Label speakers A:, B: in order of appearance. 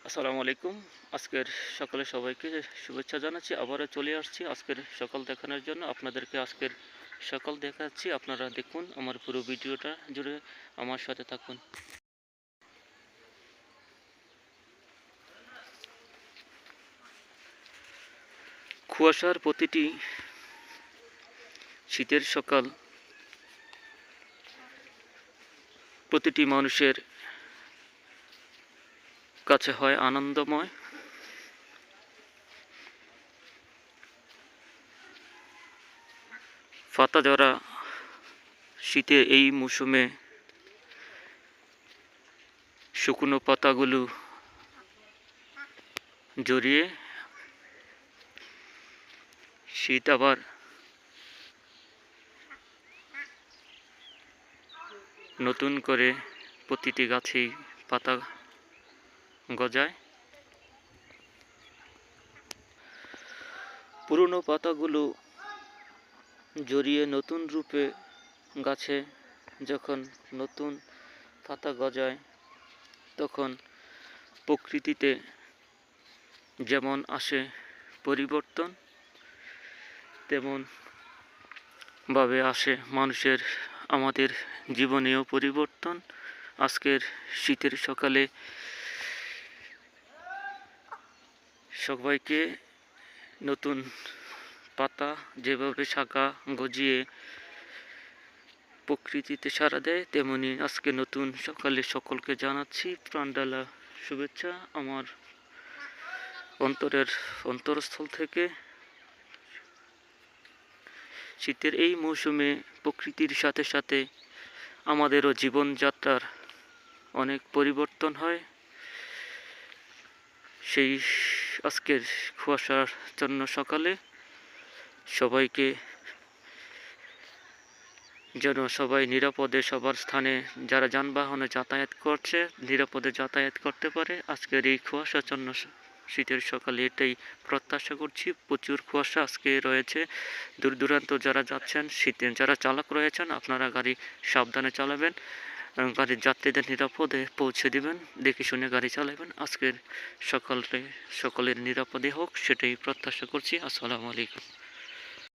A: আসসালামু আলাইকুম। আজকের সকালে সবাইকে শুভেচ্ছা জানাচ্ছি। আবারও চলে আসছি আজকের সকাল দেখানোর জন্য। আপনাদেরকে আজকের সকাল দেখাচ্ছি। আপনারা দেখুন আমার পুরো ভিডিওটা জুড়ে আমার সাথে থাকুন। কুয়াশার প্রতিটি শীতের সকাল প্রতিটি মানুষের কাছে হয় আনন্দময়। পাতাঝরা শীতের এই মৌসুমে শুকনো পাতাগুলো জড়িয়ে শীত আবার নতুন করে প্রতিটি গাছেই পাতা গজায়। পুরনো পাতাগুলো জড়িয়ে নতুন রূপে গাছে যখন নতুন পাতা গজায়, তখন প্রকৃতিতে যেমন আসে পরিবর্তন, তেমন ভাবে আসে মানুষের আমাদের জীবনেও পরিবর্তন। আজকের শীতের সকালে সবাইকে নতুন পাতা যেভাবে শাখা গজিয়ে প্রকৃতিতে সাড়া দেয়, তেমনি আজকে নতুন সকালে সকলকে জানাচ্ছি প্রাণঢালা শুভেচ্ছা আমার অন্তরস্থল থেকে। শীতের এই মৌসুমে প্রকৃতির সাথে সাথে আমাদেরও জীবনযাত্রার অনেক পরিবর্তন হয়। সেই আজকের কুয়াশার জন্য সকালে সবাইকে যেন সবাই নিরাপদে সবার স্থানে যারা যানবাহনে যাতায়াত করছে নিরাপদে যাতায়াত করতে পারে। আজকের এই কুয়াশাচ্ছন্ন শীতের সকালে এটাই প্রত্যাশা করছি। প্রচুর কুয়াশা আজকে রয়েছে। দূর দূরান্ত যারা যাচ্ছেন, শীতে যারা চালক রয়েছেন, আপনারা গাড়ি সাবধানে চালাবেন, গাড়ির যাত্রীদের নিরাপদে পৌঁছে দিবেন, দেখে শুনে গাড়ি চালাবেন। আজকের সকালে সকলের নিরাপদে হোক সেটাই প্রত্যাশা করছি। আসসালামু আলাইকুম।